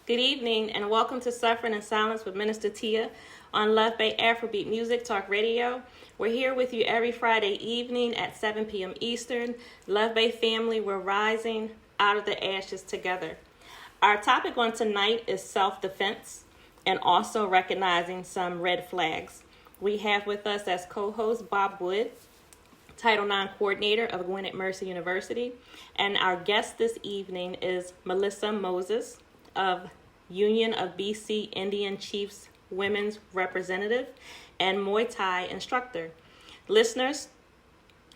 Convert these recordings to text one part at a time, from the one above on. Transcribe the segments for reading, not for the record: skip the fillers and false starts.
Good evening and welcome to Suffering in Silence with Minister Tia on Luv Bay Afrobeat Music Talk Radio. We're here with you every Friday evening at 7 p.m. Eastern. Luv Bay family, we're rising out of the ashes together. Our topic on tonight is self-defense and also recognizing some red flags. We have with us as co-host Bob Wood, Title IX coordinator of Gwinnett Mercer University, and our guest this evening is Melissa Moses of Union of BC Indian Chiefs Women's Representative and Muay Thai instructor. Listeners,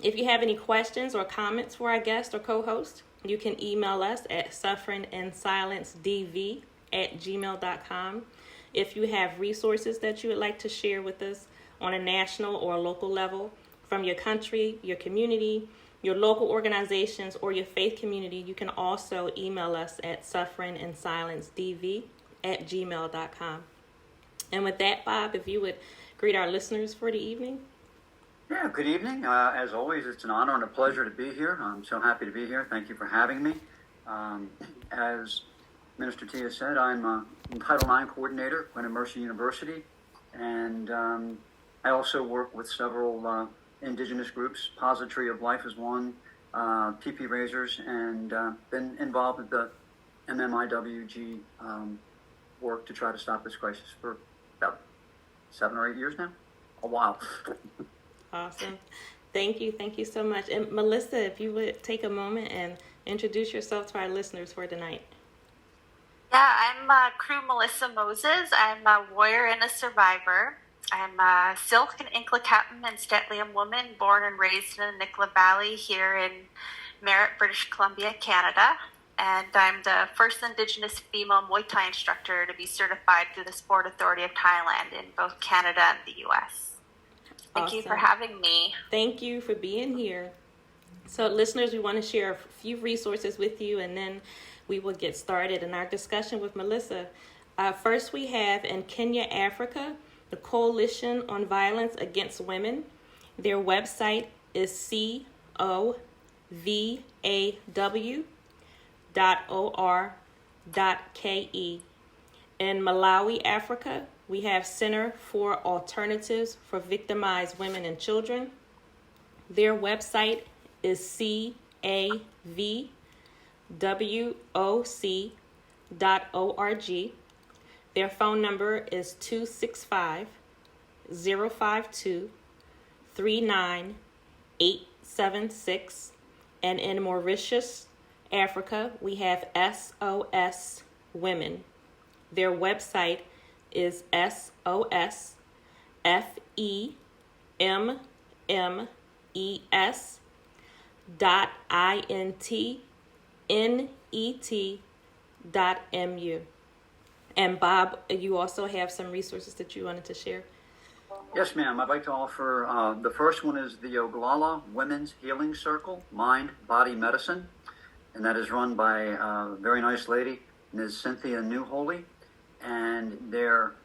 if you have any questions or comments for our guest or co-host, you can email us at sufferinginsilencedv@gmail.com. If you have resources that you would like to share with us on a national or local level from your country, your community, your local organizations, or your faith community, you can also email us at sufferinginsilencedv@gmail.com. And with that, Bob, if you would greet our listeners for the evening. Yeah, good evening. As always, it's an honor and a pleasure to be here. I'm so happy to be here. Thank you for having me. As Minister Tia said, I'm Title IX coordinator at Gwinnett Mercer University, and I also work with several indigenous groups. Positive Tree of Life is one, PP Raisers, and been involved with the MMIWG work to try to stop this crisis for about 7 or 8 years now. A while. Awesome. Thank you so much. And Melissa, if you would take a moment and introduce yourself to our listeners for tonight. Yeah, I'm Crew Melissa Moses. I'm a warrior and a survivor. I'm a Silk and Inkla Captain and Statlium woman, born and raised in the Nicola Valley here in Merritt, British Columbia, Canada. And I'm the first Indigenous female Muay Thai instructor to be certified through the Sport Authority of Thailand in both Canada and the U.S. Thank you for having me. Thank you for being here. So listeners, we want to share a few resources with you, and then we will get started in our discussion with Melissa. First, we have in Kenya, Africa, the Coalition on Violence Against Women. Their website is covaw.or.ke. In Malawi, Africa, we have Center for Alternatives for Victimized Women and Children. Their website is cavwoc.org. Their phone number is 265-052-39876. And in Mauritius, Africa, we have SOS Women. Their website is sosfemmes.intnet.mu. And Bob, you also have some resources that you wanted to share. Yes, ma'am. I'd like to offer, the first one is the Oglala Women's Healing Circle, Mind, Body, Medicine. And that is run by a very nice lady, Ms. Cynthia Newholy. And their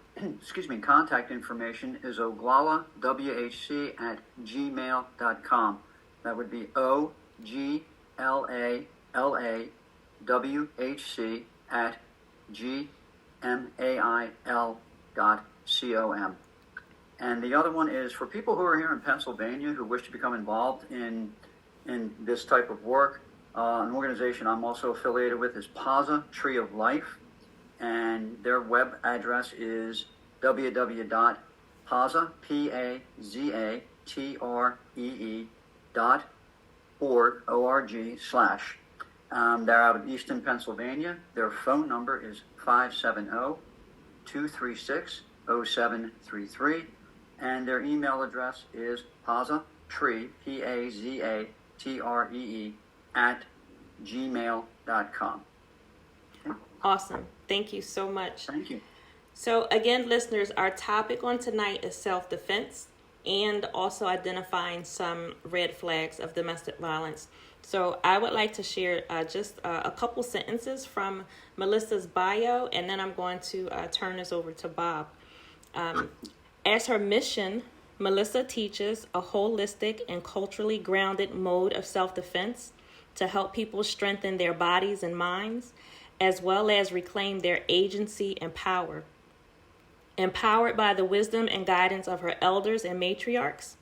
contact information is oglalawhc@gmail.com. That would be oglalawhc@gmail.com. And the other one is for people who are here in Pennsylvania who wish to become involved in this type of work. An organization I'm also affiliated with is Positive Tree of Life, and their web address is www.pazatree.org/. They're out of Easton, Pennsylvania. Their phone number is 570-236-0733, and their email address is pazatree, PAZATREE, @gmail.com. Awesome. Thank you so much. Thank you. So again, listeners, our topic on tonight is self-defense and also identifying some red flags of domestic violence. So I would like to share just a couple sentences from Melissa's bio, and then I'm going to turn this over to Bob. As her mission, Melissa teaches a holistic and culturally grounded mode of self-defense to help people strengthen their bodies and minds, as well as reclaim their agency and power. Empowered by the wisdom and guidance of her elders and matriarchs,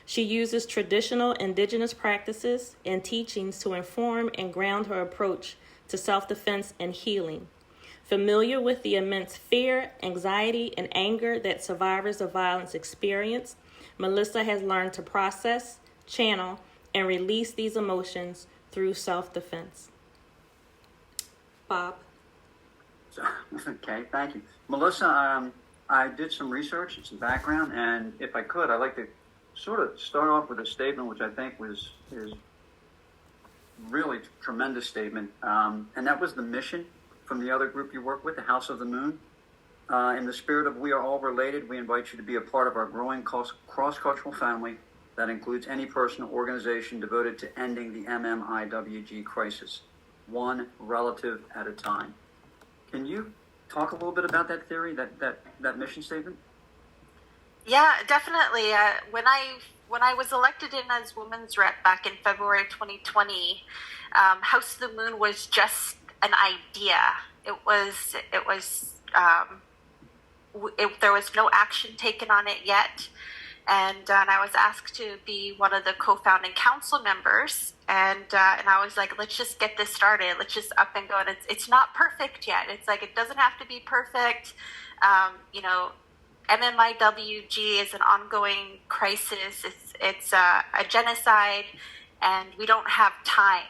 she uses traditional indigenous practices and teachings to inform and ground her approach to self-defense and healing. Familiar with the immense fear, anxiety, and anger that survivors of violence experience, Melissa has learned to process, channel, and release these emotions through self-defense. Bob? Okay, thank you. Melissa, I did some research and some background, and if I could, I'd like to sort of start off with a statement which I think is really tremendous statement, and that was the mission from the other group you work with, the House of the Moon. In the spirit of we are all related, we invite you to be a part of our growing cross-cultural family that includes any person or organization devoted to ending the MMIWG crisis, one relative at a time. Can you talk a little bit about that theory, that mission statement? Yeah, definitely. When I was elected in as women's rep back in February 2020, House of the Moon was just an idea. There was no action taken on it yet, and I was asked to be one of the co-founding council members, and I was like, let's just get this started. Let's just up and go. And it's not perfect yet. It's like, it doesn't have to be perfect. MMIWG is an ongoing crisis. It's a genocide, and we don't have time.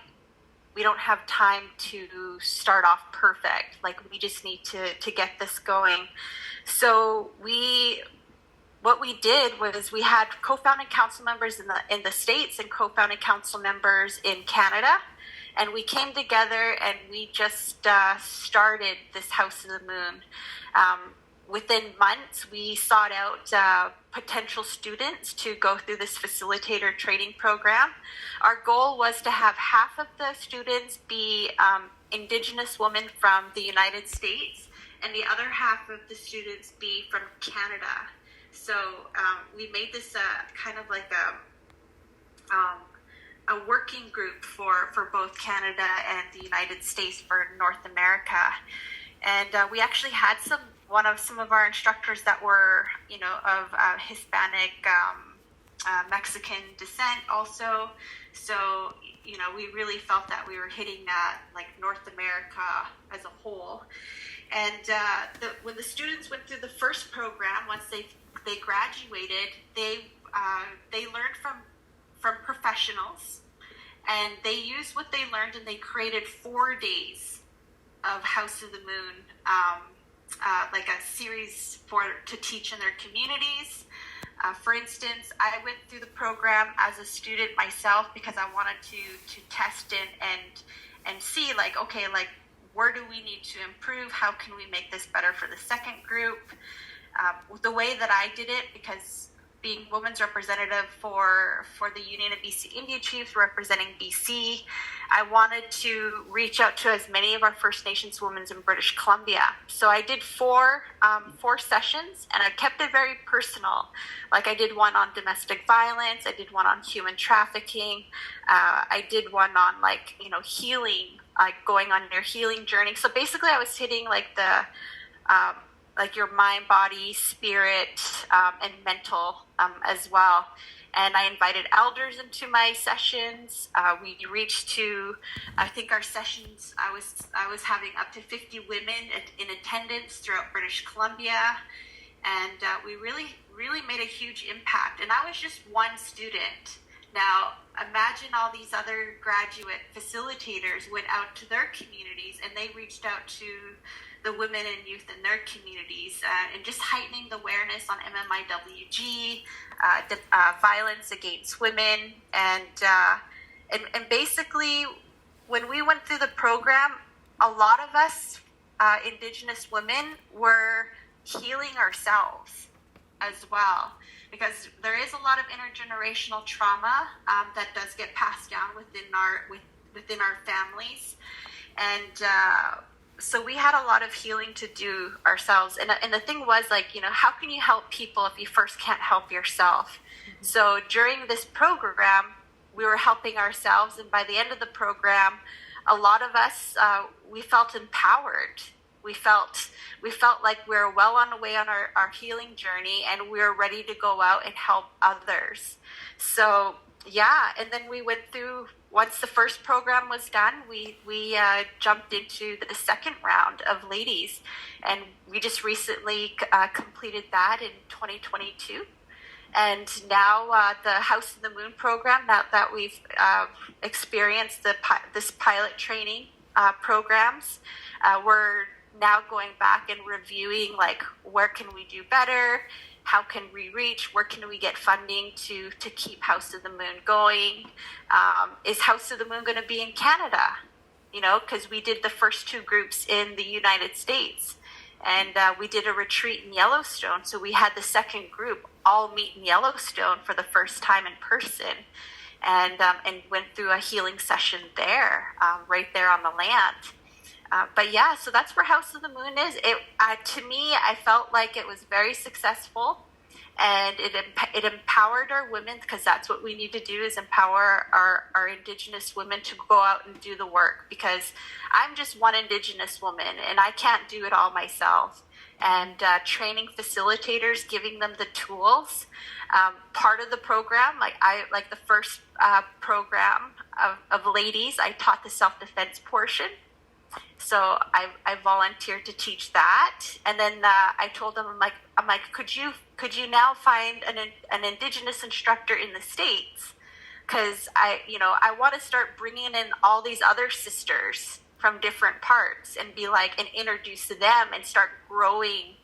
We don't have time to start off perfect. Like, we just need to get this going. So what we did was we had co-founding council members in the States and co-founding council members in Canada, and we came together and we just started this House of the Moon. Within months, we sought out potential students to go through this facilitator training program. Our goal was to have half of the students be Indigenous women from the United States, and the other half of the students be from Canada. So we made this kind of like a working group for both Canada and the United States for North America. And we actually had some of our instructors that were, of Hispanic, Mexican descent also. So, we really felt that we were hitting like North America as a whole. And when the students went through the first program, once they graduated, they learned from professionals, and they used what they learned, and they created 4 days of House of the Moon, like a series to teach in their communities. For instance, I went through the program as a student myself because I wanted to test and see, like, okay, like, where do we need to improve? How can we make this better for the second group? The way that I did it, because being women's representative for the Union of BC Indian Chiefs representing BC, I wanted to reach out to as many of our First Nations women in British Columbia. So I did four sessions, and I kept it very personal. Like, I did one on domestic violence, I did one on human trafficking, I did one on, like, healing, like going on your healing journey. So basically I was hitting like like your mind, body, spirit, and mental as well. And I invited elders into my sessions. We reached to, I think our sessions, I was having up to 50 women in attendance throughout British Columbia. And we really, really made a huge impact. And I was just one student. Now, imagine all these other graduate facilitators went out to their communities, and they reached out to the women and youth in their communities, and just heightening the awareness on MMIWG, violence against women, and basically, when we went through the program, a lot of us Indigenous women were healing ourselves as well, because there is a lot of intergenerational trauma that does get passed down within our families, and so we had a lot of healing to do ourselves. And the thing was, like, how can you help people if you first can't help yourself? Mm-hmm. So during this program, we were helping ourselves. And by the end of the program, a lot of us, we felt empowered. We felt like we were well on the way on our healing journey, and we were ready to go out and help others. So yeah, and then we went through, once the first program was done, we jumped into the second round of ladies, and we just recently completed that in 2022. And now the House of the Moon program, now that we've experienced this pilot training programs, we're now going back and reviewing, like, where can we do better? How can we reach? Where can we get funding to keep House of the Moon going? Is House of the Moon going to be in Canada? You know, because we did the first two groups in the United States, and we did a retreat in Yellowstone. So we had the second group all meet in Yellowstone for the first time in person, and went through a healing session there, right there on the land. But yeah, so that's where House of the Moon is. To me, I felt like it was very successful, and it empowered our women, because that's what we need to do, is empower our Indigenous women to go out and do the work, because I'm just one Indigenous woman and I can't do it all myself. And training facilitators, giving them the tools. Part of the program, like the first program of ladies, I taught the self-defense portion. So I volunteered to teach that, and then I told them, I'm like, could you now find an Indigenous instructor in the States? Because I want to start bringing in all these other sisters from different parts, and be like, and introduce them, and start growing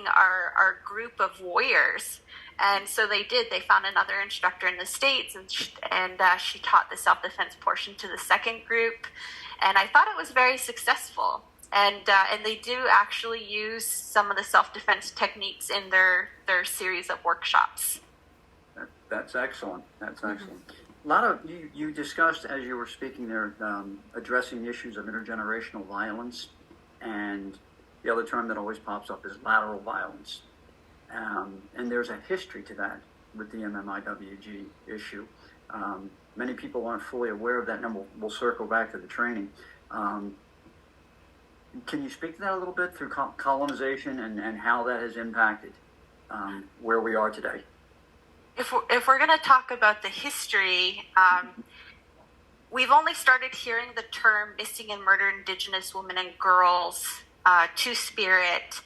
our group of warriors. And so they did. They found another instructor in the States, and she taught the self-defense portion to the second group. And I thought it was very successful. And they do actually use some of the self-defense techniques in their series of workshops. That's excellent. That's excellent. A lot of you discussed, as you were speaking there, addressing the issues of intergenerational violence, and the other term that always pops up is lateral violence. And there's a history to that with the MMIWG issue. Many people aren't fully aware of that, and we'll circle back to the training. Can you speak to that a little bit, through colonization and how that has impacted where we are today? If we're going to talk about the history, we've only started hearing the term missing and murdered Indigenous women and girls, Two-Spirit,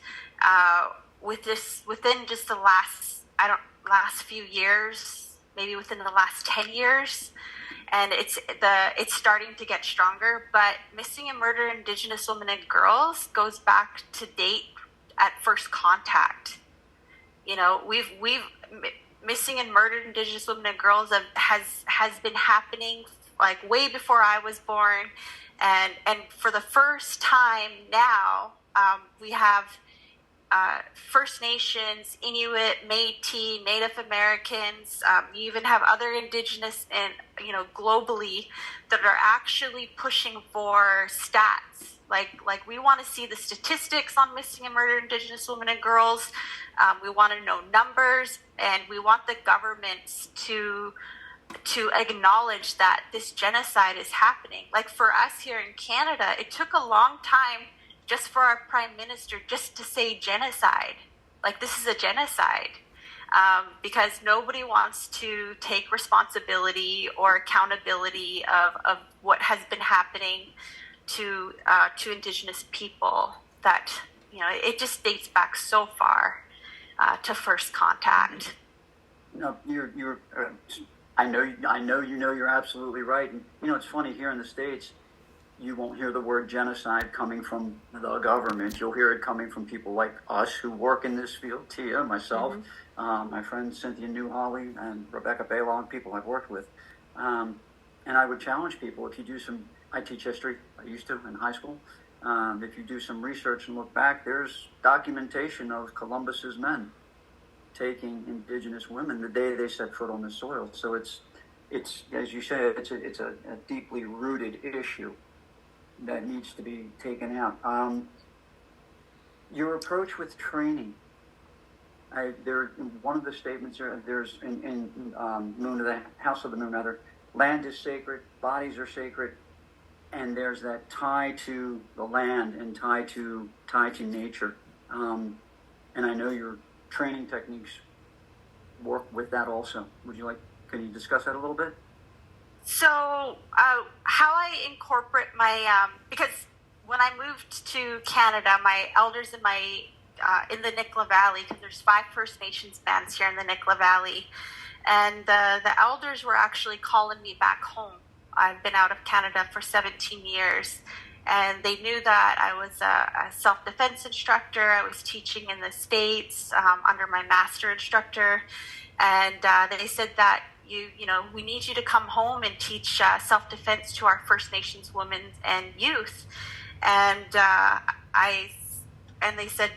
within just the last few years, maybe within the last 10 years. And it's starting to get stronger. But missing and murdered Indigenous women and girls goes back to date at first contact. You know, we've missing and murdered Indigenous women and girls has been happening like way before I was born, and for the first time now, we have First Nations, Inuit, Métis, Native Americans. You even have other Indigenous and globally that are actually pushing for stats. Like we want to see the statistics on missing and murdered Indigenous women and girls. We want to know numbers, and we want the governments to acknowledge that this genocide is happening. Like for us here in Canada, it took a long time just for our Prime Minister just to say genocide. Like, this is a genocide. Because nobody wants to take responsibility or accountability of what has been happening to Indigenous people. That it just dates back so far to first contact. No, you're. I know you're absolutely right. And it's funny, here in the States, you won't hear the word genocide coming from the government. You'll hear it coming from people like us who work in this field, Tia, myself, my friends Cynthia Newholly and Rebecca Baylon, people I've worked with. And I would challenge people, if you do I teach history, I used to in high school. If you do some research and look back, there's documentation of Columbus's men taking Indigenous women the day they set foot on the soil. So it's as you say, it's a deeply rooted issue that needs to be taken out. Your approach with training, one of the statements there's in Moon of the House of the Moon, rather, land is sacred, bodies are sacred, and there's that tie to the land and tie to nature. And I know your training techniques work with that also. Can you discuss that a little bit? So, how I incorporate my, because when I moved to Canada, my elders in the Nicola Valley, because there's 5 First Nations bands here in the Nicola Valley, and the elders were actually calling me back home. I've been out of Canada for 17 years, and they knew that I was a self-defense instructor. I was teaching in the States under my master instructor, and they said that we need you to come home and teach self-defense to our First Nations women and youth. And they said,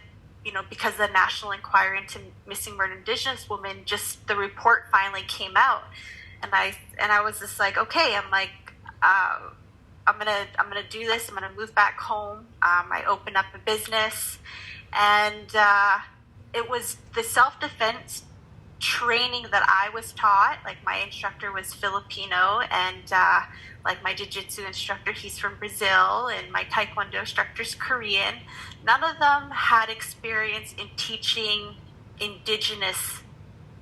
because the National Inquiry into Missing Murdered Indigenous Women, just the report finally came out, and I was just like, okay, I'm like, I'm gonna do this. I'm gonna move back home. I opened up a business, and it was the self-defense training that I was taught. Like, my instructor was Filipino, and like my jiu-jitsu instructor, he's from Brazil, and my taekwondo instructor's Korean. None of them had experience in teaching Indigenous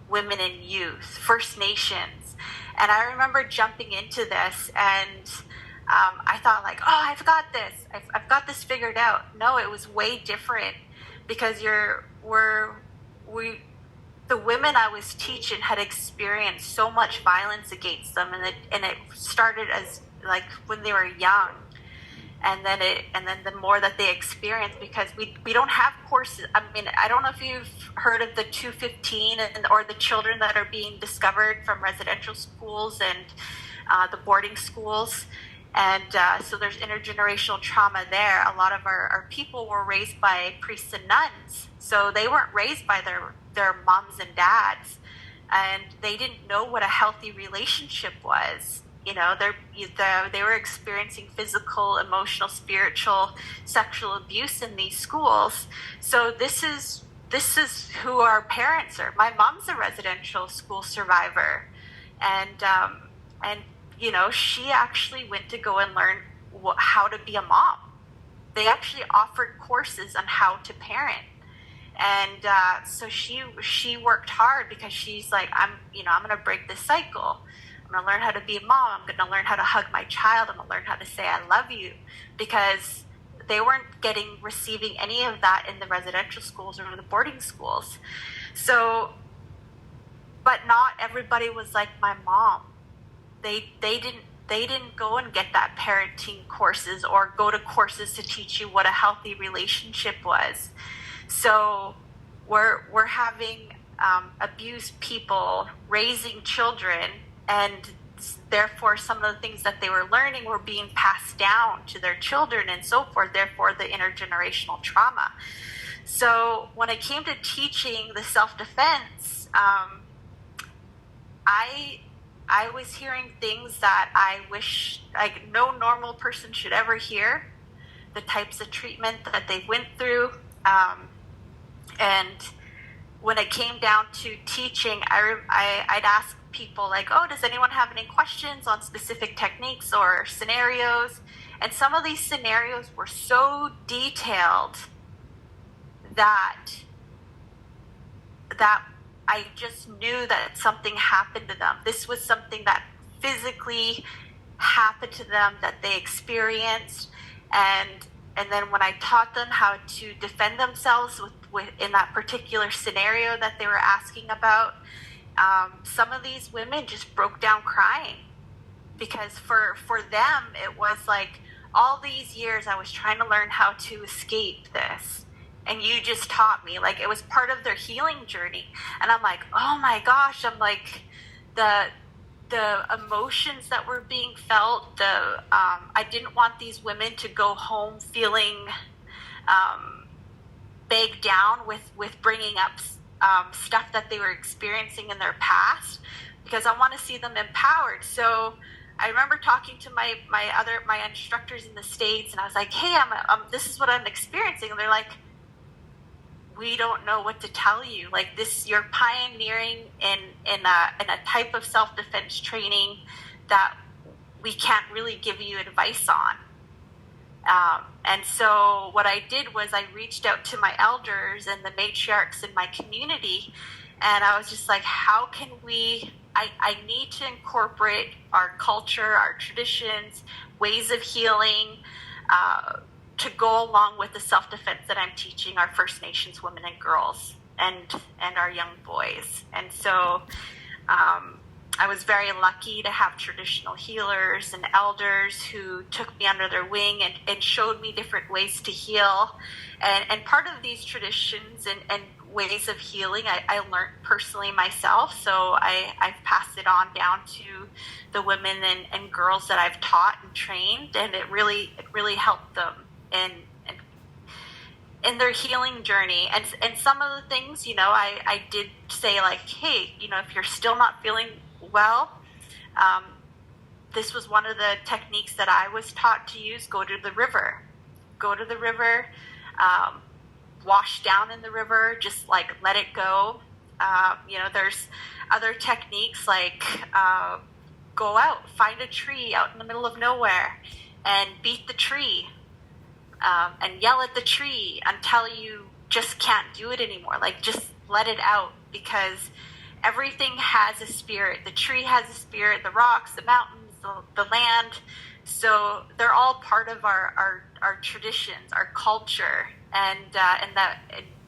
women and youth, First Nations. And I remember jumping into this, and I thought, like, oh, I've got this. I've got this figured out. No, it was way different, because the women I was teaching had experienced so much violence against them, and it started as like when they were young, and then the more that they experienced, because we don't have courses. I mean, I don't know if you've heard of the 215 or the children that are being discovered from residential schools and the boarding schools. And so there's intergenerational trauma there. A lot of our people were raised by priests and nuns, so they weren't raised by their moms and dads, and they didn't know what a healthy relationship was. They were experiencing physical, emotional, spiritual, sexual abuse in these schools. So this is who our parents are. My mom's a residential school survivor, and she actually went to go and learn how to be a mom. They actually offered courses on how to parent. And so she worked hard, because she's like, I'm going to break this cycle. I'm going to learn how to be a mom. I'm going to learn how to hug my child. I'm going to learn how to say I love you, because they weren't receiving any of that in the residential schools or the boarding schools. So, but not everybody was like my mom. They didn't go and get that parenting courses or go to courses to teach you what a healthy relationship was. So we're having abused people raising children, and therefore some of the things that they were learning were being passed down to their children and so forth, therefore the intergenerational trauma. So when it came to teaching the self-defense, I was hearing things that I wish no normal person should ever hear, the types of treatment that they went through. And when it came down to teaching, I'd ask people, like, oh, does anyone have any questions on specific techniques or scenarios? And some of these scenarios were so detailed that I just knew that something happened to them. This was something that physically happened to them, that they experienced. And then when I taught them how to defend themselves in that particular scenario that they were asking about, some of these women just broke down crying, because for them it was like, all these years I was trying to learn how to escape this, and you just taught me. Like, it was part of their healing journey. And I'm like, oh my gosh, I'm like, the emotions that were being felt, I didn't want these women to go home feeling bogged down with bringing up stuff that they were experiencing in their past, because I want to see them empowered. So I remember talking to my instructors in the States, and I was like, hey, this is what I'm experiencing. And they're like, we don't know what to tell you. Like, this, you're pioneering in a type of self-defense training that we can't really give you advice on. And so what I did was I reached out to my elders and the matriarchs in my community, and I was just like, how can I need to incorporate our culture, our traditions, ways of healing, to go along with the self-defense that I'm teaching our First Nations women and girls and our young boys. And so I was very lucky to have traditional healers and elders who took me under their wing and showed me different ways to heal. And part of these traditions and ways of healing I learned personally myself. So I've passed it on down to the women and girls that I've taught and trained, and it really helped them in their healing journey. And some of the things, I did say, like, hey, if you're still not feeling well, this was one of the techniques that I was taught to use. Go to the river, wash down in the river, just like let it go. There's other techniques like go out, find a tree out in the middle of nowhere and beat the tree, and yell at the tree until you just can't do it anymore. Like, just let it out, because everything has a spirit. The tree has a spirit, the rocks, the mountains, the land. So they're all part of our traditions, our culture. And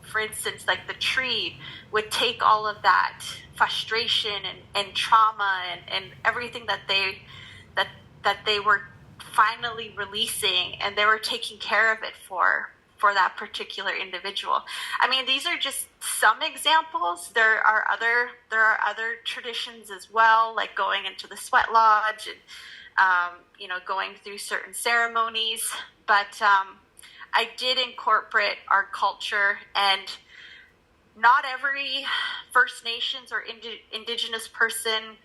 for instance, like the tree would take all of that frustration and trauma and everything that they were finally releasing, and they were taking care of it for that particular individual. I mean, these are just some examples. There are other traditions as well, like going into the sweat lodge and going through certain ceremonies. But I did incorporate our culture, and not every First Nations or Indigenous person,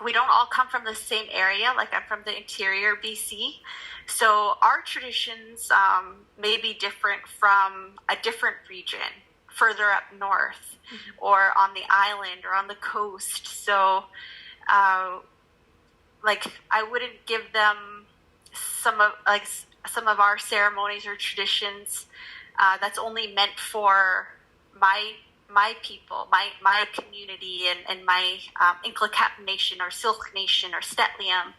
we don't all come from the same area. Like, I'm from the interior BC. So our traditions may be different from a different region further up north, or on the island or on the coast. So like, I wouldn't give them some of our ceremonies or traditions that's only meant for my people, my community, and my Inklekat Nation or Silk Nation or Stetlium.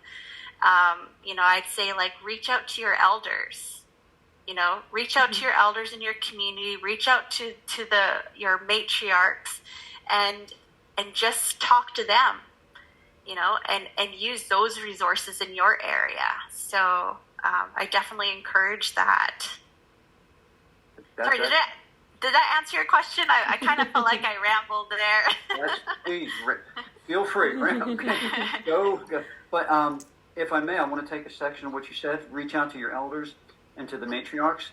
I'd say, like, reach out to your elders. Reach out to your elders in your community. Reach out to your matriarchs, and just talk to them. And use those resources in your area. So I definitely encourage that. Sorry, did that answer your question? I kind of feel like I rambled there. Yes, please, feel free. Go. But if I may, I want to take a section of what you said. Reach out to your elders and to the matriarchs.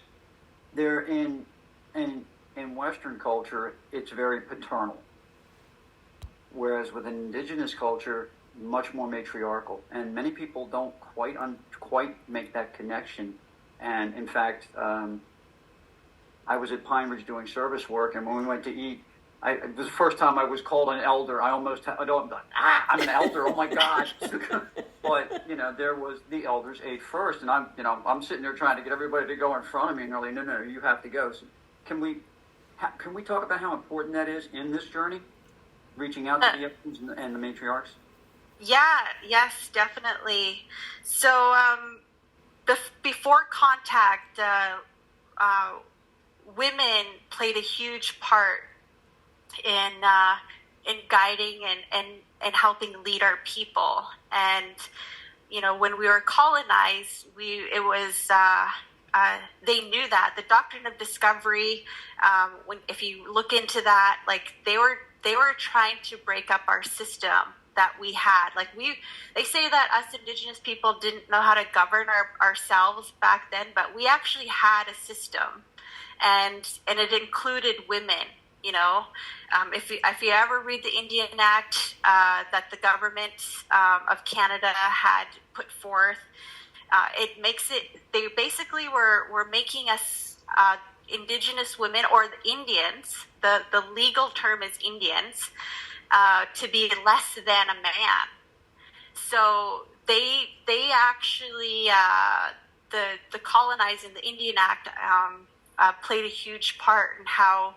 They're in Western culture, it's very paternal, whereas with Indigenous culture, much more matriarchal. And many people don't quite make that connection. And in fact, I was at Pine Ridge doing service work, and when we went to eat, it was the first time I was called an elder. I'm an elder. Oh my gosh! But there was the elders ate first, and I'm sitting there trying to get everybody to go in front of me, and they're like, no, you have to go. So can we talk about how important that is in this journey, reaching out to the elders and the matriarchs? Yeah. Yes, definitely. So before contact, women played a huge part in guiding and helping lead our people. And when we were colonized, they knew that the doctrine of discovery. If you look into that, like, they were trying to break up our system that we had. Like, they say that us Indigenous people didn't know how to govern ourselves back then, but we actually had a system. And it included women. If you ever read the Indian Act that the government of Canada had put forth, it makes it. They basically were making us Indigenous women, or the Indians. The legal term is Indians, to be less than a man. So they actually the colonizing, the Indian Act played a huge part in how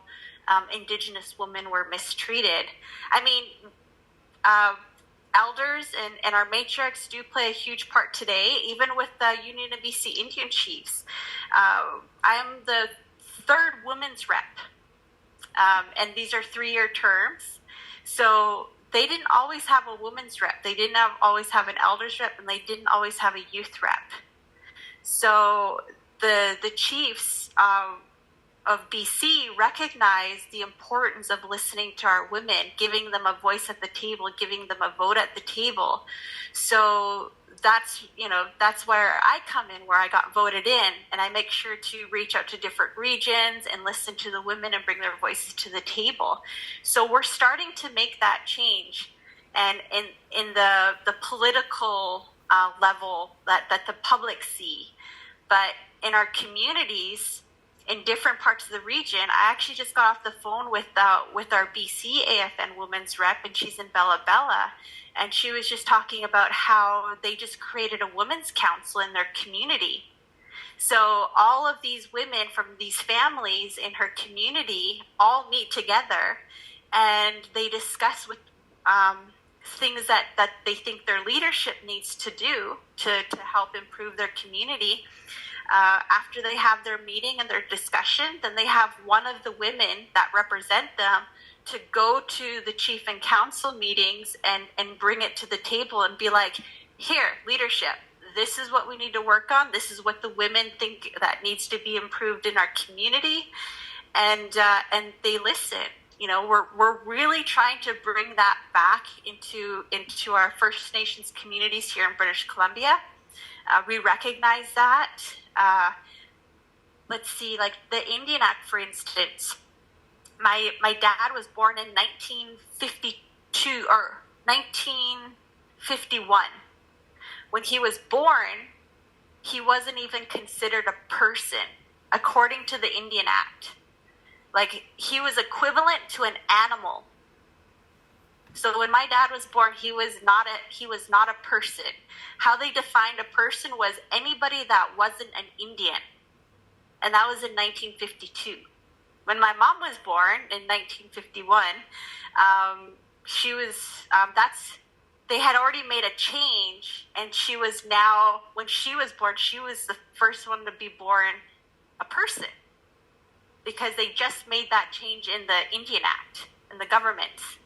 Indigenous women were mistreated. I mean, elders and our matriarchs do play a huge part today, even with the Union of BC Indian Chiefs. I'm the third women's rep, and these are 3-year terms. So they didn't always have a women's rep. They didn't always have an elders rep, and they didn't always have a youth rep. So the chiefs of BC recognize the importance of listening to our women, giving them a voice at the table, giving them a vote at the table. So that's where I come in, where I got voted in, and I make sure to reach out to different regions and listen to the women and bring their voices to the table. So we're starting to make that change, and in the political level that the public see, but in our communities, in different parts of the region. I actually just got off the phone with our BC AFN women's rep, and she's in Bella Bella, and she was just talking about how they just created a women's council in their community. So all of these women from these families in her community all meet together, and they discuss with things that they think their leadership needs to do to help improve their community. After they have their meeting and their discussion, then they have one of the women that represent them to go to the chief and council meetings and bring it to the table and be like, here, leadership, this is what we need to work on. This is what the women think that needs to be improved in our community. And they listen. We're really trying to bring that back into our First Nations communities here in British Columbia. We recognize that. Let's see, like the Indian Act, for instance. My dad was born in 1952 or 1951. When he was born, he wasn't even considered a person, according to the Indian Act. Like, he was equivalent to an animal. So when my dad was born, he was not a person. How they defined a person was anybody that wasn't an Indian. And that was in 1952. When my mom was born in 1951, she was, they had already made a change, and she was now, when she was born, she was the first one to be born a person, because they just made that change in the Indian Act, in the government.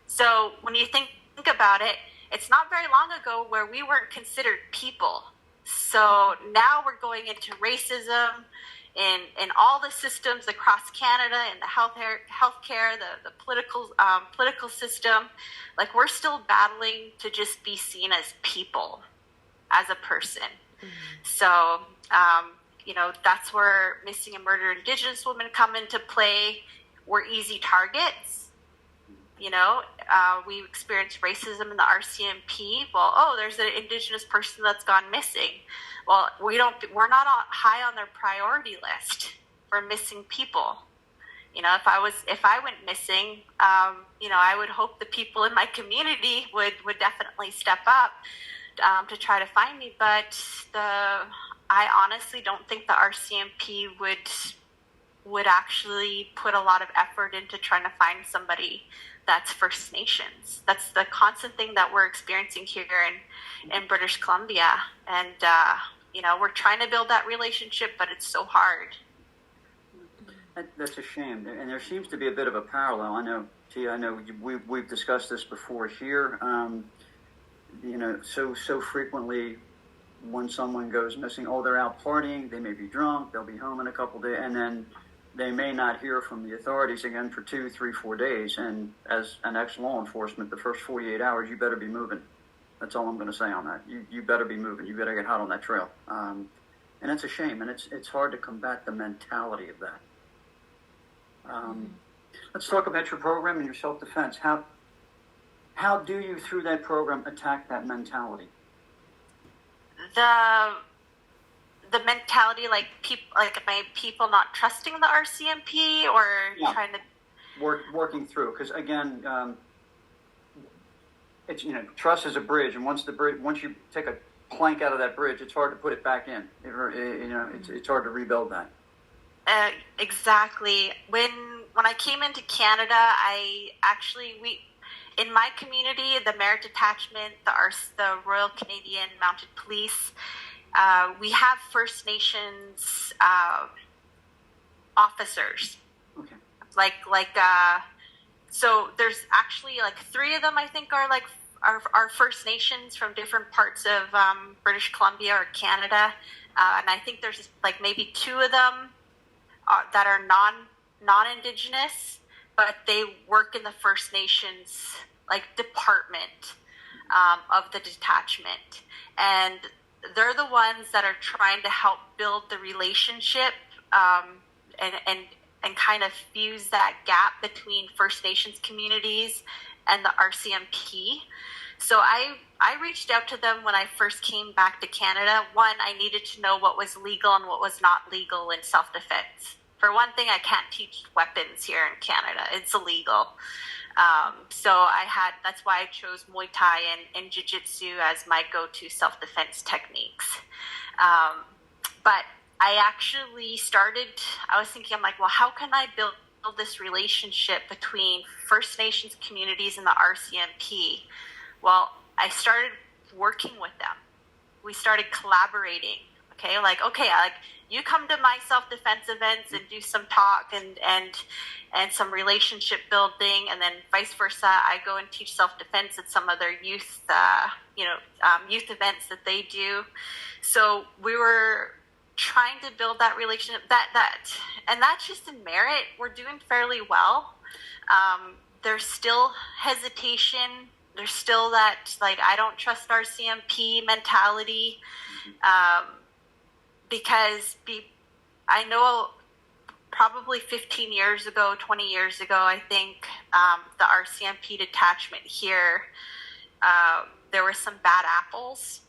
So when you think about it, it's not very long ago where we weren't considered people. So now we're going into racism in all the systems across Canada, in the healthcare, the political system. Like, we're still battling to just be seen as people, as a person. Mm-hmm. So, that's where missing and murdered Indigenous women come into play. We're easy targets. We experience racism in the RCMP. Well, there's an Indigenous person that's gone missing. Well, we're not high on their priority list for missing people. If I went missing, I would hope the people in my community would definitely step up to try to find me. But I honestly don't think the RCMP would actually put a lot of effort into trying to find somebody that's First Nations. That's the constant thing that we're experiencing here in British Columbia. And, we're trying to build that relationship, but it's so hard. That's a shame. And there seems to be a bit of a parallel. I know, Tia, we've discussed this before here. So frequently when someone goes missing, they're out partying, they may be drunk, they'll be home in a couple days, and then they may not hear from the authorities again for 2, 3, 4 days. And as an ex-law enforcement, the first 48 hours, you better be moving. That's all I'm going to say on that. You better be moving. You better get hot on that trail. And it's a shame, and it's hard to combat the mentality of that. Let's talk about your program and your self-defense. How do you, through that program, attack that mentality? The mentality, like my people not trusting the RCMP, or trying to working through, because again, it's trust is a bridge, and once you take plank out of that bridge, it's hard to put it back in. It's hard to rebuild that. Exactly. When I came into Canada, we in my community, the Merit Detachment, the Royal Canadian Mounted Police, we have First Nations officers. Okay. So there's actually like 3 of them, I think, are First Nations from different parts of British Columbia or Canada, and I think there's like maybe 2 of them that are non-Indigenous, but they work in the First Nations like department of the detachment, and they're the ones that are trying to help build the relationship and kind of fuse that gap between First Nations communities and the RCMP. So I reached out to them when I first came back to Canada. One, I needed to know what was legal and what was not legal in self-defense. For one thing, I can't teach weapons here in Canada. It's illegal. So that's why I chose Muay Thai and Jiu-Jitsu as my go-to self-defense techniques. But I actually I was thinking, I'm like, well, how can I build this relationship between First Nations communities and the RCMP? Well, I started working with them. We started collaborating. Okay, you come to my self-defense events and do some talk and some relationship building, and then vice versa. I go and teach self-defense at some other youth youth events that they do. So we were trying to build that relationship. And that's just in Merit. We're doing fairly well. There's still hesitation. There's still that I don't trust our CMP mentality. Because I know probably 15 years ago, 20 years ago, I think the RCMP detachment here, there were some bad apples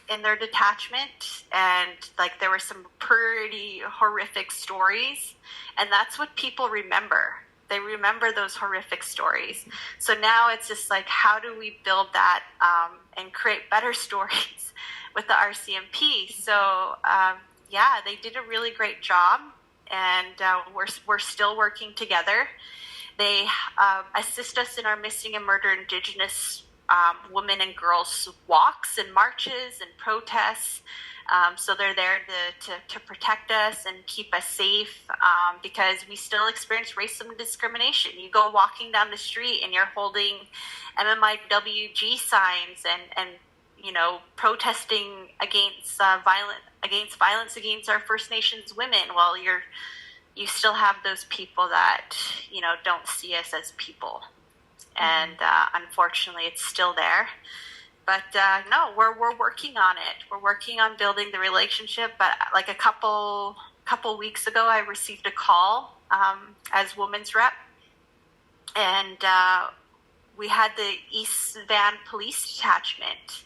in their detachment, and there were some pretty horrific stories, and that's what people remember. They remember those horrific stories. So now it's just how do we build that and create better stories with the RCMP. So they did a really great job, and we're still working together. They assist us in our missing and murdered Indigenous women and girls walks and marches and protests. So they're there to protect us and keep us safe, because we still experience racism and discrimination. You go walking down the street and you're holding MMIWG signs and protesting against violence against our First Nations women. Well, you still have those people that don't see us as people, and unfortunately, it's still there. But no, we're working on it. We're working on building the relationship. But a couple weeks ago, I received a call as women's rep, and we had the East Van Police Detachment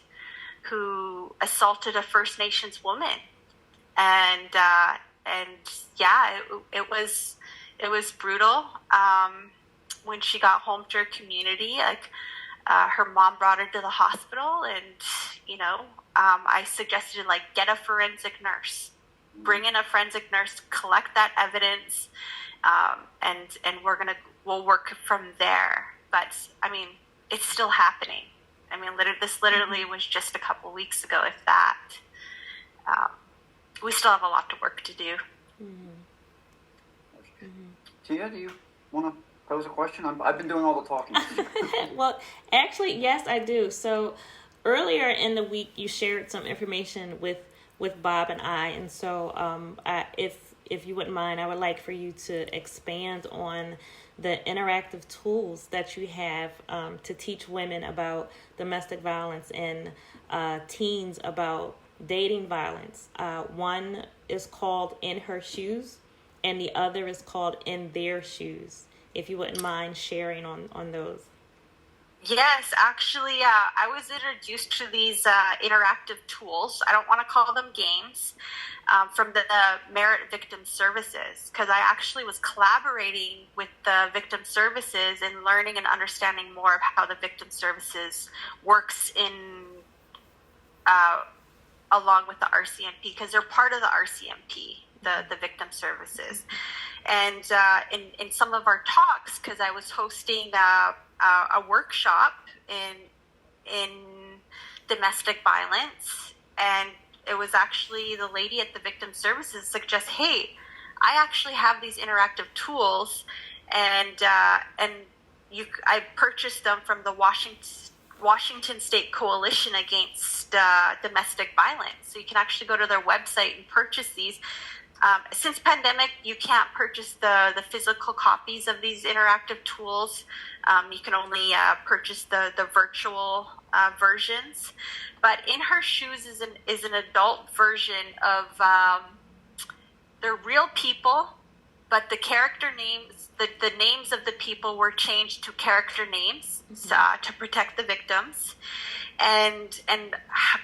who assaulted a First Nations woman, and it was brutal. When she got home to her community, her mom brought her to the hospital, and I suggested get a forensic nurse, bring in a forensic nurse, collect that evidence, and we'll work from there. But I mean, it's still happening. I mean, this literally was just a couple weeks ago, if that. We still have a lot of work to do. Tia, do you want to pose a question? I've been doing all the talking. Well, actually, yes, I do. So earlier in the week, you shared some information with Bob and I, and so if you wouldn't mind, I would like for you to expand on the interactive tools that you have to teach women about domestic violence and teens about dating violence. One is called In Her Shoes, and the other is called In Their Shoes. If you wouldn't mind sharing on those. Yes, actually, I was introduced to these interactive tools. I don't want to call them games, from the Merit Victim Services, because I actually was collaborating with the Victim Services and learning and understanding more of how the Victim Services works in along with the RCMP, because they're part of the RCMP, the victim services. And in some of our talks, because I was hosting a workshop in domestic violence, and it was actually the lady at the victim services suggest, hey, I actually have these interactive tools, and I purchased them from the Washington State Coalition Against Domestic Violence. So you can actually go to their website and purchase these. Since pandemic, you can't purchase the physical copies of these interactive tools. You can only purchase the virtual versions. But In Her Shoes is an adult version of they're real people, but the character names, the names of the people were changed to character names to protect the victims. And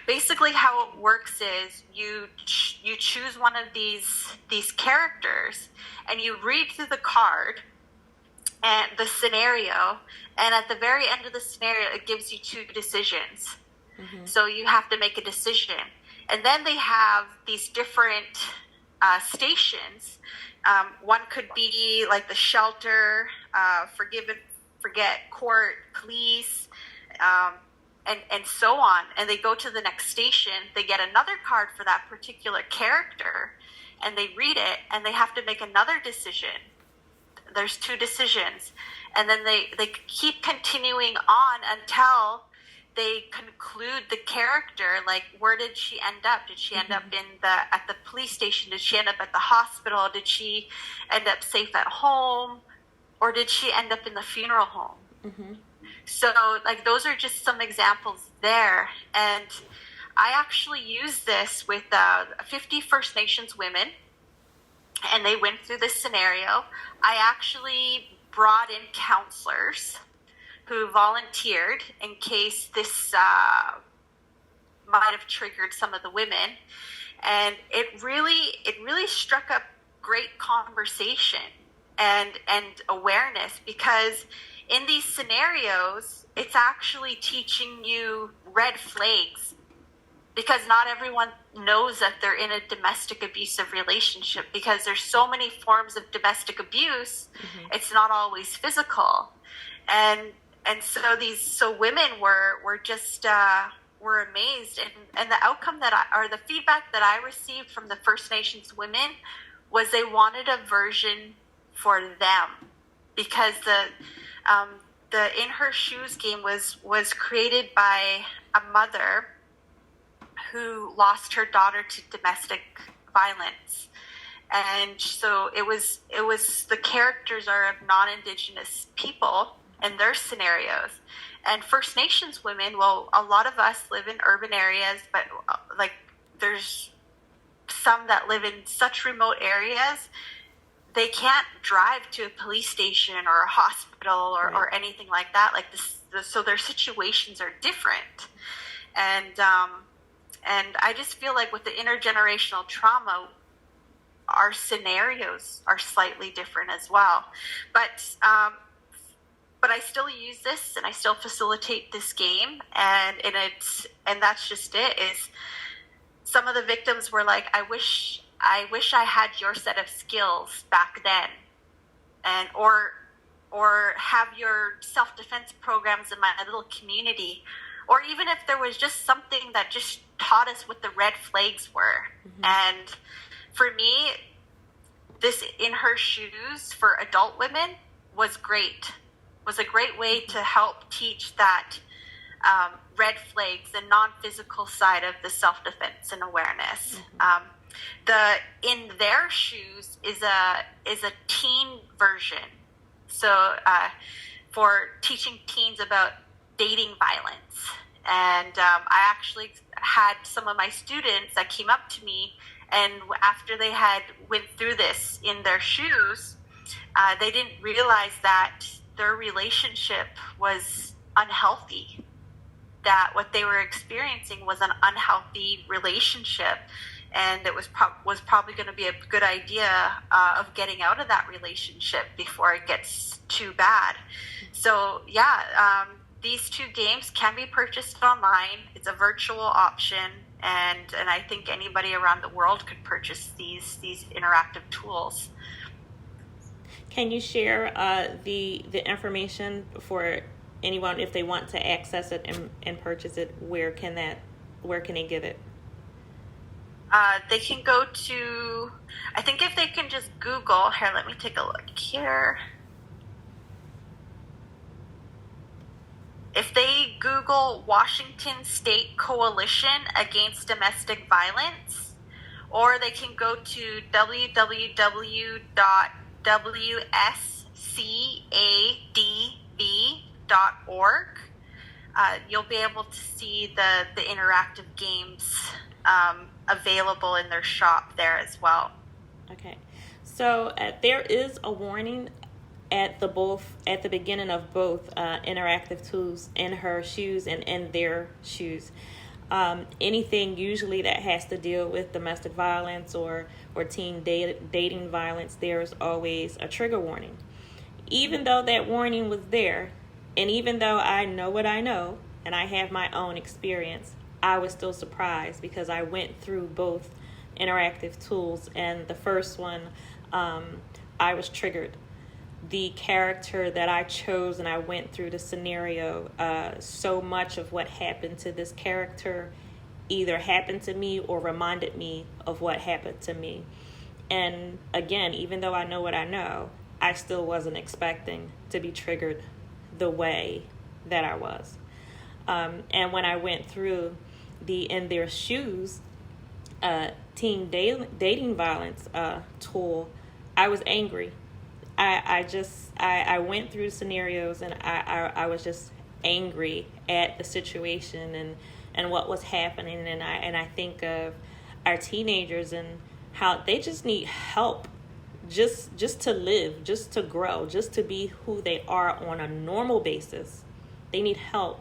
basically how it works is you choose one of these characters, and you read through the card and the scenario, and at the very end of the scenario it gives you two decisions. So you have to make a decision, and then they have these different stations. One could be like the shelter, forgive and forget, court, police, and so on. And they go to the next station, they get another card for that particular character, and they read it, and they have to make another decision. There's two decisions. And then they keep continuing on until they conclude the character, like, where did she end up? Did she end up at the police station? Did she end up at the hospital? Did she end up safe at home? Or did she end up in the funeral home? So, like, those are just some examples there. And I actually used this with 50 First Nations women, and they went through this scenario. I actually brought in counselors who volunteered in case this might have triggered some of the women. And it really struck up great conversation and awareness, because in these scenarios, it's actually teaching you red flags, because not everyone knows that they're in a domestic abusive relationship, because there's so many forms of domestic abuse. It's not always physical. And so women were just were amazed, and the outcome the feedback that I received from the First Nations women was they wanted a version for them, because the In Her Shoes game was created by a mother who lost her daughter to domestic violence. And so it was the characters are of non-Indigenous people in their scenarios. And First Nations women, well, a lot of us live in urban areas, but like there's some that live in such remote areas, they can't drive to a police station or a hospital or anything like that. Like this, so their situations are different. And I just feel like with the intergenerational trauma, our scenarios are slightly different as well. But I still use this, and I still facilitate this game, and that's just it. Is some of the victims were like, I wish I had your set of skills back then, and or have your self-defense programs in my little community, or even if there was just something that just taught us what the red flags were. And for me, this In Her Shoes for adult women was a great way to help teach that red flags, the non-physical side of the self-defense and awareness. The In Their Shoes is a teen version. So for teaching teens about dating violence. And I actually had some of my students that came up to me, and after they had went through this In Their Shoes, they didn't realize that their relationship was unhealthy, that what they were experiencing was an unhealthy relationship, and it was probably going to be a good idea of getting out of that relationship before it gets too bad. So these two games can be purchased online. It's a virtual option, and I think anybody around the world could purchase these interactive tools. Can you share the information for anyone if they want to access it and purchase it? Where can they get it? They can go to, I think if they can just Google, here, let me take a look here. If they Google Washington State Coalition Against Domestic Violence, or they can go to www.wscadv.org, you'll be able to see the interactive games available in their shop there as well. Okay, so there is a warning at the beginning of both interactive tools in her shoes and in their shoes. Anything usually that has to deal with domestic violence or teen dating violence, there's always a trigger warning. Even though that warning was there, and even though I know what I know and I have my own experience, I was still surprised because I went through both interactive tools, and the first one, I was triggered. The character that I chose, and I went through the scenario, so much of what happened to this character either happened to me or reminded me of what happened to me. And again, even though I know what I know, I still wasn't expecting to be triggered the way that I was. And when I went through the In Their Shoes teen dating violence tool, I was angry. I went through scenarios, and I was just angry at the situation and what was happening. And I think of our teenagers and how they just need help just to live, just to grow, just to be who they are on a normal basis. They need help.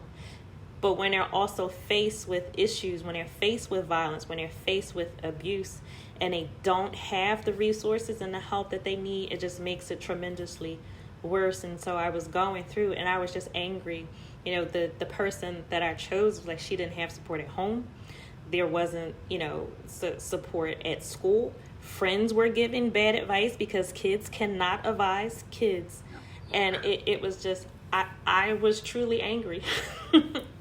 But when they're also faced with issues, when they're faced with violence, when they're faced with abuse, and they don't have the resources and the help that they need, it just makes it tremendously worse. And so I was going through, and I was just angry. You know, the person that I chose was like, she didn't have support at home. There wasn't, support at school. Friends were giving bad advice because kids cannot advise kids. And it was just, I was truly angry.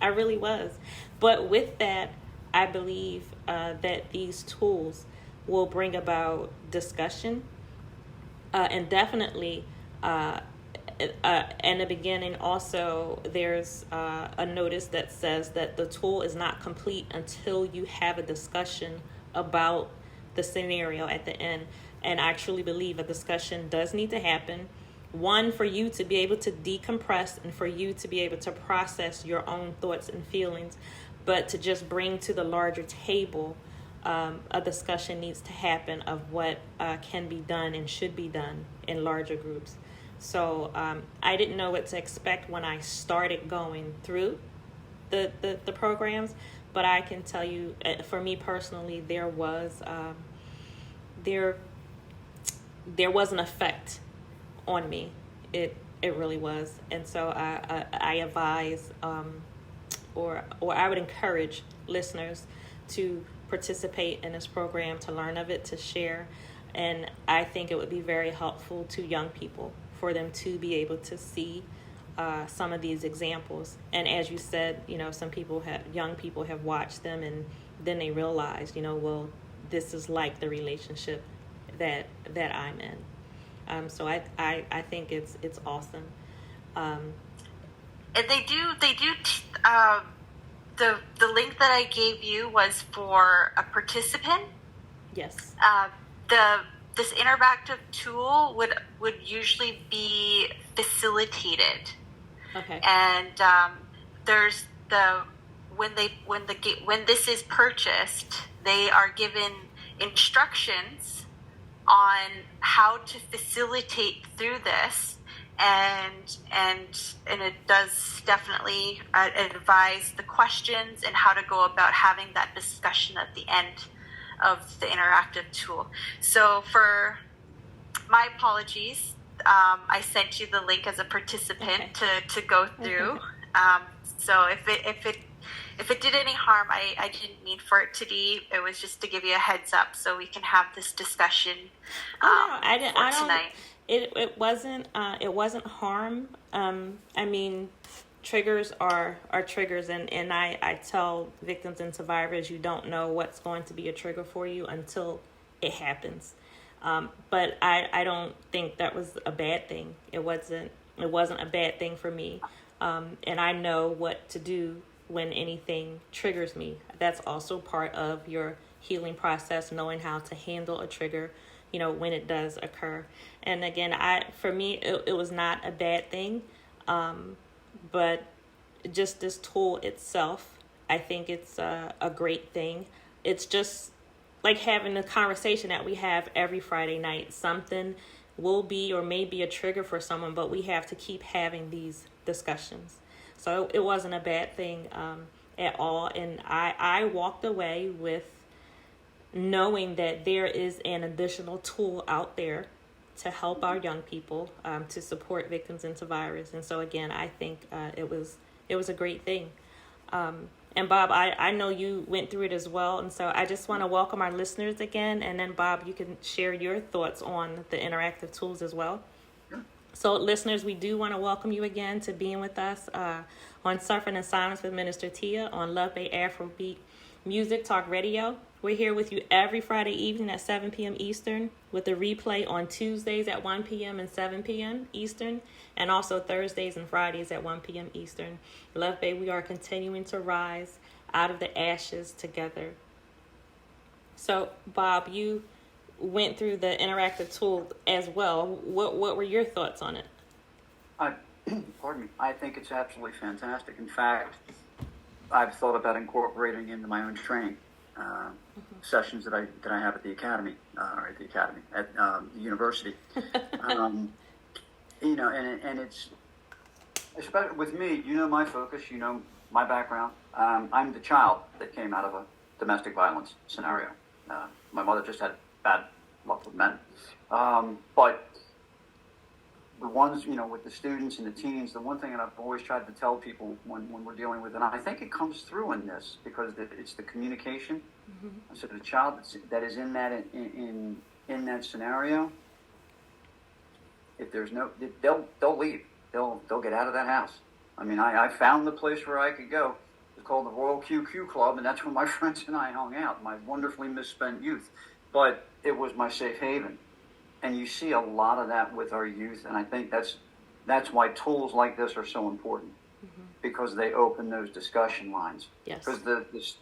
I really was. But with that, I believe that these tools will bring about discussion, and definitely in the beginning also there's a notice that says that the tool is not complete until you have a discussion about the scenario at the end. And I truly believe a discussion does need to happen. One, for you to be able to decompress and for you to be able to process your own thoughts and feelings, but to just bring to the larger table, a discussion needs to happen of what can be done and should be done in larger groups. So I didn't know what to expect when I started going through the programs, but I can tell you, for me personally, there was an effect on me. It really was. And so I advise or I would encourage listeners to participate in this program, to learn of it, to share. And I think it would be very helpful to young people for them to be able to see some of these examples. And as you said, some young people have watched them, and then they realize, well, this is like the relationship that I'm in. So I think it's awesome. And they do. The link that I gave you was for a participant. Yes. This interactive tool would usually be facilitated. Okay. And there's when this is purchased, they are given instructions on how to facilitate through this, and it does definitely advise the questions and how to go about having that discussion at the end of the interactive tool. So for my apologies, I sent you the link as a participant to go through. Okay. So if if it did any harm, I didn't mean for it to be. It was just to give you a heads up so we can have this discussion Oh no, I didn't. for I don't. tonight. It wasn't. It wasn't harm. I mean, triggers are triggers, and I tell victims and survivors, you don't know what's going to be a trigger for you until it happens. But I don't think that was a bad thing. It wasn't a bad thing for me. And I know what to do when anything triggers me. That's also part of your healing process, knowing how to handle a trigger, when it does occur. And again, for me, it was not a bad thing. But just this tool itself, I think it's a great thing. It's just like having the conversation that we have every Friday night. Something will be or may be a trigger for someone, but we have to keep having these discussions. So it wasn't a bad thing at all. And I walked away with knowing that there is an additional tool out there to help our young people, to support victims and survivors. And so again, I think it was a great thing. And Bob, I know you went through it as well. And so I just want to welcome our listeners again. And then Bob, you can share your thoughts on the interactive tools as well. Sure. So listeners, we do want to welcome you again to being with us on Suffering in Silence with Minister Tia on Luv Bay Afrobeat Music Talk Radio. We're here with you every Friday evening at 7 p.m. Eastern, with a replay on Tuesdays at 1 p.m. and 7 p.m. Eastern, and also Thursdays and Fridays at 1 p.m. Eastern. Luv Bay, we are continuing to rise out of the ashes together. So, Bob, you went through the interactive tool as well. What were your thoughts on it? Pardon me. I think it's absolutely fantastic. In fact, I've thought about incorporating into my own training sessions that I have at the academy, at the university. And it's especially with me. My focus. My background. I'm the child that came out of a domestic violence scenario. My mother just had bad luck with men, but the ones, with the students and the teens, the one thing that I've always tried to tell people when we're dealing with, and I think it comes through in this because it's the communication. Mm-hmm. So the child that is in that in that scenario, if there's they'll leave. They'll get out of that house. I mean, I found the place where I could go. It's called the Royal QQ Club, and that's where my friends and I hung out. My wonderfully misspent youth, but it was my safe haven. And you see a lot of that with our youth, and I think that's why tools like this are so important, mm-hmm. because they open those discussion lines. Yes. Because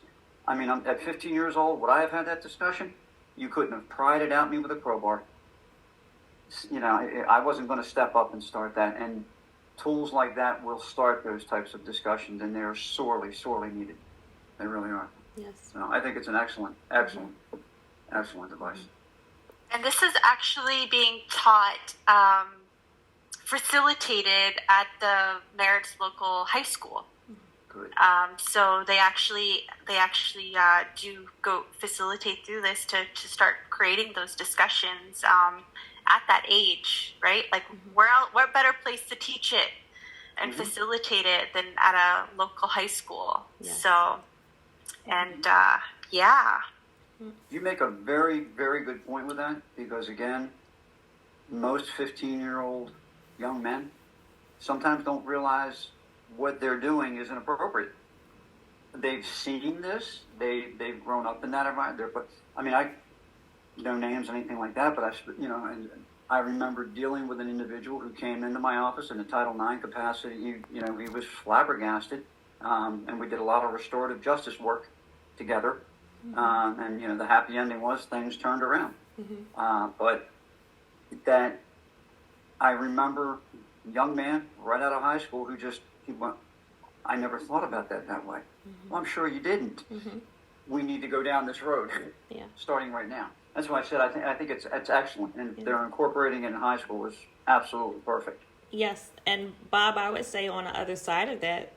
I'm at 15 years old, would I have had that discussion? You couldn't have pried it at me with a crowbar. I wasn't going to step up and start that, and tools like that will start those types of discussions, and they're sorely, sorely needed. They really are. Yes. So I think it's an excellent device. And this is actually being taught, facilitated at the Merritt's local high school. Good. So they actually do go facilitate through this to start creating those discussions at that age, right? Like, mm-hmm. What better place to teach it and mm-hmm. facilitate it than at a local high school? Yes. So, and yeah. You make a very, very good point with that, because again, most 15-year-old young men sometimes don't realize what they're doing isn't appropriate. They've seen this, they've grown up in that environment. But I no names or anything like that, but I remember dealing with an individual who came into my office in a Title IX capacity. He was flabbergasted, and we did a lot of restorative justice work together. Mm-hmm. And the happy ending was things turned around. Mm-hmm. But that I remember a young man right out of high school who he went, I never thought about that way. Mm-hmm. Well, I'm sure you didn't. Mm-hmm. We need to go down this road, starting right now. That's why I said I think it's excellent, and they're incorporating it in high school is absolutely perfect. Yes, and Bob, I would say on the other side of that,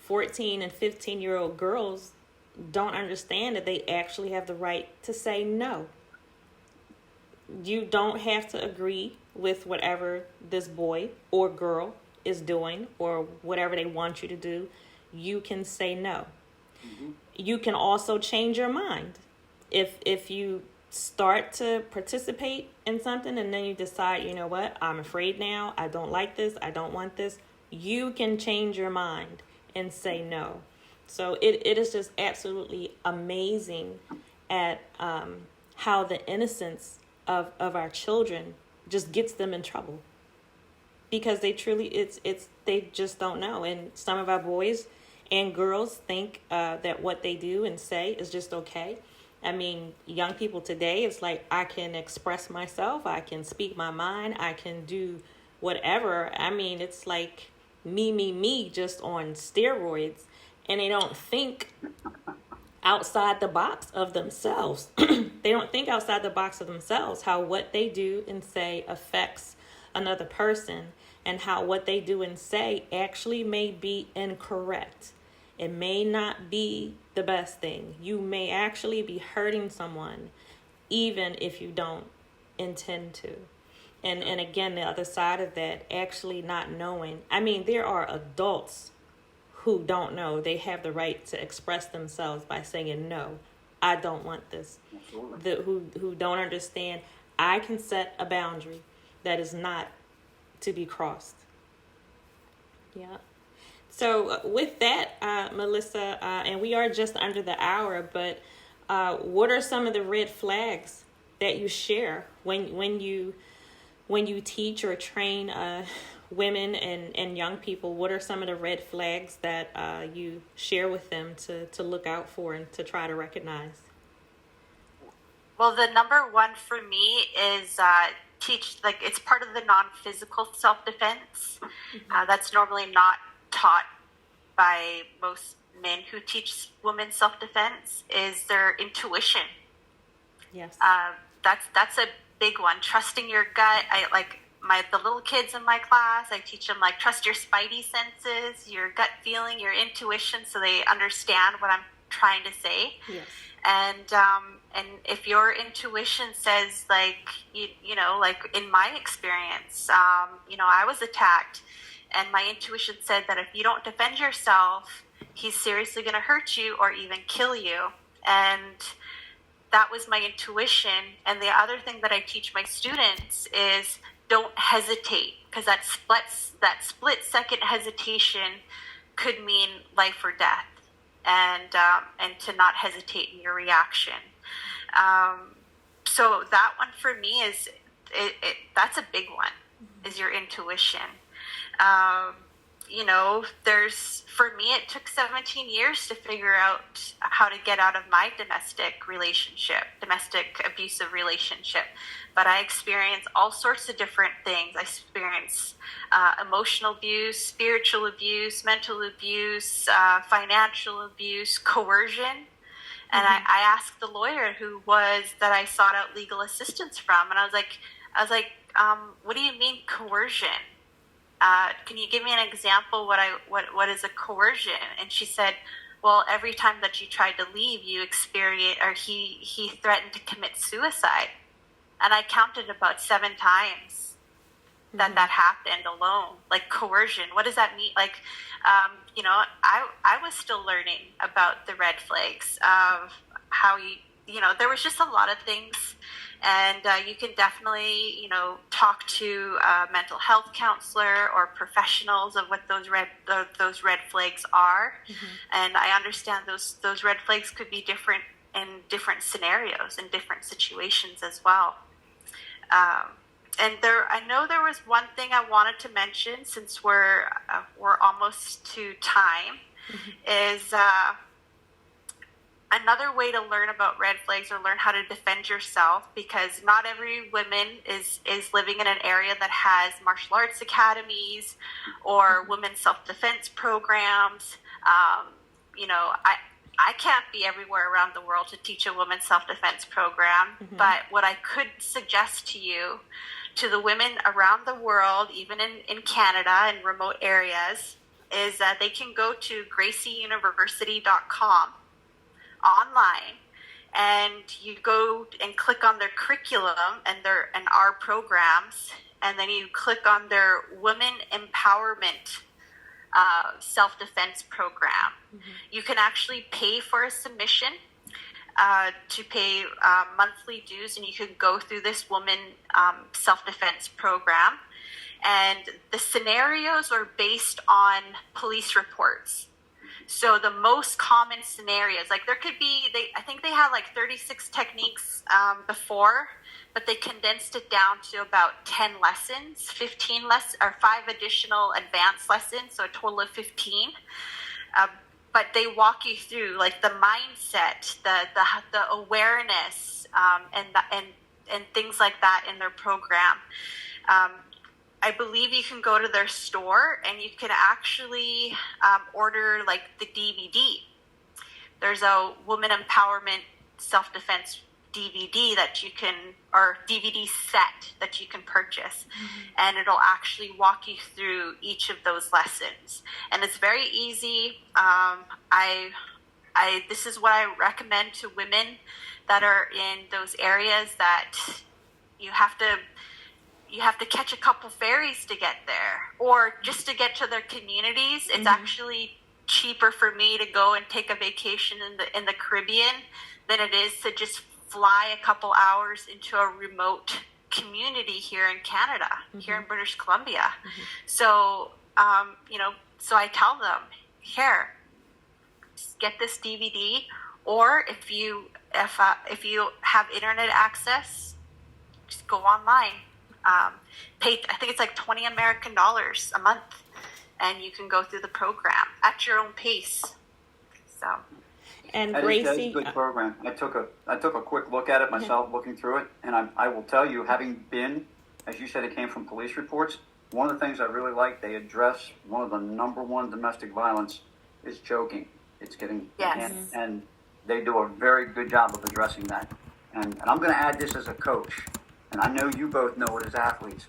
14 and 15-year-old girls don't understand that they actually have the right to say no. You don't have to agree with whatever this boy or girl is doing or whatever they want you to do. You can say no. You can also change your mind. If you start to participate in something and then you decide, you know what, I'm afraid now, I don't like this, I don't want this, you can change your mind and say no. So it is just absolutely amazing at how the innocence of our children just gets them in trouble, because they truly they just don't know. And some of our boys and girls think that what they do and say is just okay. I mean, young people today, it's like, I can express myself, I can speak my mind, I can do whatever. I mean, it's like me, just on steroids. And they don't think outside the box of themselves. They don't think outside the box of themselves, how what they do and say affects another person, and how what they do and say actually may be incorrect. It may not be the best thing. You may actually be hurting someone, even if you don't intend to. And again, the other side of that, actually not knowing. I mean, there are adults who don't know they have the right to express themselves by saying, no, I don't want this. Who don't understand, I can set a boundary that is not to be crossed. Yeah. So with that, Melissa, and we are just under the hour, but what are some of the red flags that you share when you teach or train women and young people? What are some of the red flags that you share with them to look out for and to try to recognize? Well, the number one for me is it's part of the non-physical self-defense. That's normally not taught by most men who teach women self-defense, is their intuition. Yes. That's a big one. Trusting your gut. The little kids in my class, I teach them, trust your spidey senses, your gut feeling, your intuition, so they understand what I'm trying to say. Yes. And if your intuition says, in my experience, I was attacked, and my intuition said that if you don't defend yourself, he's seriously going to hurt you or even kill you. And that was my intuition. And the other thing that I teach my students is don't hesitate, because that split second hesitation could mean life or death, and to not hesitate in your reaction. So that one for me is that's a big one, is your intuition. For me, it took 17 years to figure out how to get out of my domestic abusive relationship. But I experienced all sorts of different things. I experienced emotional abuse, spiritual abuse, mental abuse, financial abuse, coercion. And I asked the lawyer that I sought out legal assistance from, and I was like, what do you mean coercion? Can you give me an example? What is a coercion? And she said, well, every time that you tried to leave, you experienced, or he threatened to commit suicide. And I counted about 7 times that happened alone. Like, coercion, what does that mean? I was still learning about the red flags of how there was just a lot of things. And you can definitely, talk to a mental health counselor or professionals of what those red flags are. And I understand those red flags could be different in different scenarios and different situations as well. I know there was one thing I wanted to mention, since we're almost to time, is another way to learn about red flags or learn how to defend yourself, because not every woman is living in an area that has martial arts academies or women's self-defense programs. I can't be everywhere around the world to teach a women's self-defense program, but what I could suggest to the women around the world, even in Canada and remote areas, is that they can go to gracieuniversity.com online, and you go and click on their curriculum and our programs, and then you click on their women empowerment self-defense program. You can actually pay for a submission to pay monthly dues, and you can go through this woman self-defense program. And the scenarios are based on police reports. So the most common scenarios, like there could be, I think they had like 36 techniques before, but they condensed it down to about 10 lessons, 15 lessons, or 5 additional advanced lessons, so a total of 15. But they walk you through like the mindset, the awareness, and things like that in their program. I believe you can go to their store and you can actually order like the DVD. There's a woman empowerment self-defense DVD that you can, or DVD set that you can purchase, and it'll actually walk you through each of those lessons. And it's very easy. This is what I recommend to women that are in those areas that you have to catch a couple ferries to get there, or just to get to their communities. It's actually cheaper for me to go and take a vacation in the Caribbean than it is to just fly a couple hours into a remote community here in Canada, here in British Columbia. So, so I tell them, here, get this DVD, or if you have internet access, just go online. Pay, I think it's like $20 American a month, and you can go through the program at your own pace. So, and that Gracie, is a good program. I took a quick look at it myself, looking through it, and I will tell you, having been, as you said, it came from police reports. One of the things I really like, they address one of the number one domestic violence is choking. It's getting, and they do a very good job of addressing that. And I'm going to add this as a coach, and I know you both know it as athletes.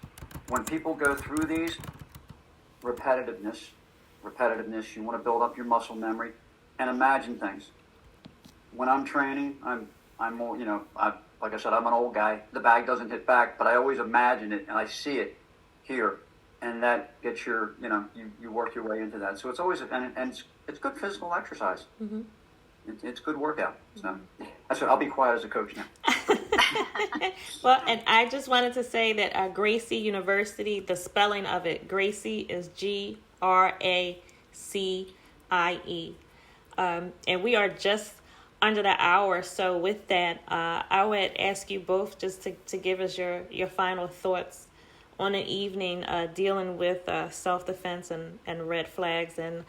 When people go through these, repetitiveness, you want to build up your muscle memory and imagine things. When I'm training, I'm more, like I said, I'm an old guy. The bag doesn't hit back, but I always imagine it and I see it here, and that gets your, you work your way into that. So it's always, and it's good physical exercise. It's good workout. So that's what, I'll be quiet as a coach now. Well, and I just wanted to say that Gracie University, the spelling of it, Gracie is Gracie. And we are just under the hour. So with that, I would ask you both just to give us your final thoughts on an evening dealing with self-defense and red flags. And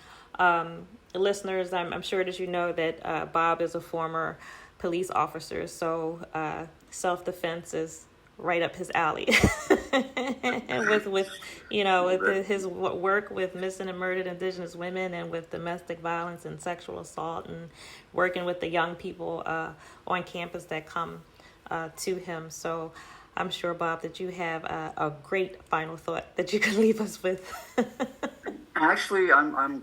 listeners, I'm sure that you know that Bob is a former police officer, so self-defense is right up his alley. And with his work with missing and murdered Indigenous women, and with domestic violence and sexual assault, and working with the young people on campus that come to him. So I'm sure, Bob, that you have a great final thought that you can leave us with. Actually, I'm going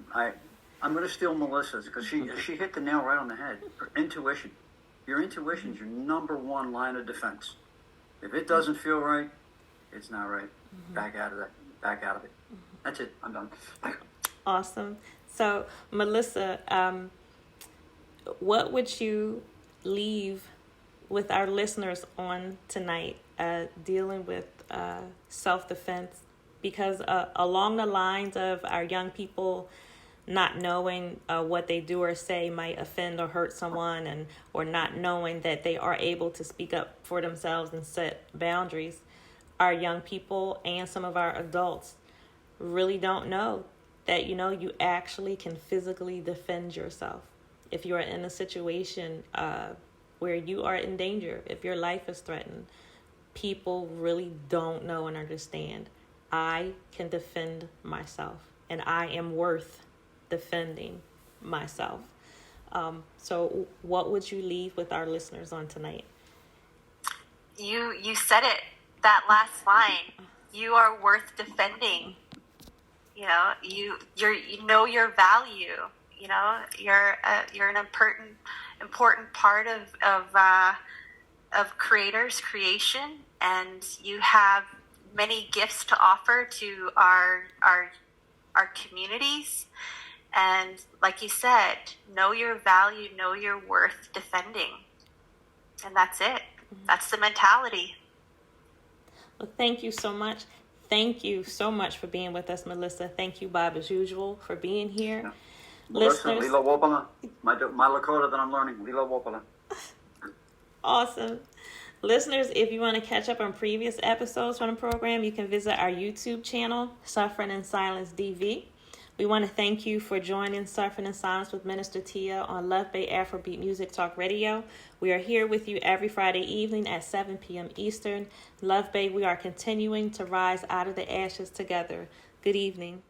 to steal Melissa's, because she hit the nail right on the head. Intuition. Your intuition is your number one line of defense. If it doesn't feel right, it's not right. Back out of it. That's it. I'm done. Awesome. So, Melissa, what would you leave with our listeners on tonight, dealing with self-defense? Because along the lines of our young people not knowing what they do or say might offend or hurt someone, or not knowing that they are able to speak up for themselves and set boundaries, our young people and some of our adults really don't know that, you actually can physically defend yourself. If you are in a situation where you are in danger, if your life is threatened, people really don't know and understand. I can defend myself, and I am worth defending myself. So what would you leave with our listeners on tonight? You said it, that last line. You are worth defending. You know your value. You're an important part of creators' creation, and you have many gifts to offer to our our communities. And like you said, know your value, know your worth defending. And that's it. That's the mentality. Well, thank you so much. Thank you so much for being with us, Melissa. Thank you, Bob, as usual, for being here. Yeah. Listeners, Lila Wopala, my Lakota that I'm learning, Lila Wopala. awesome. Listeners, if you want to catch up on previous episodes from the program, you can visit our YouTube channel, Suffering in Silence DV. We want to thank you for joining Suffering in Silence with Minister Tia on Luv Bay Afrobeat Music Talk Radio. We are here with you every Friday evening at 7 p.m. Eastern. Luv Bay, we are continuing to rise out of the ashes together. Good evening.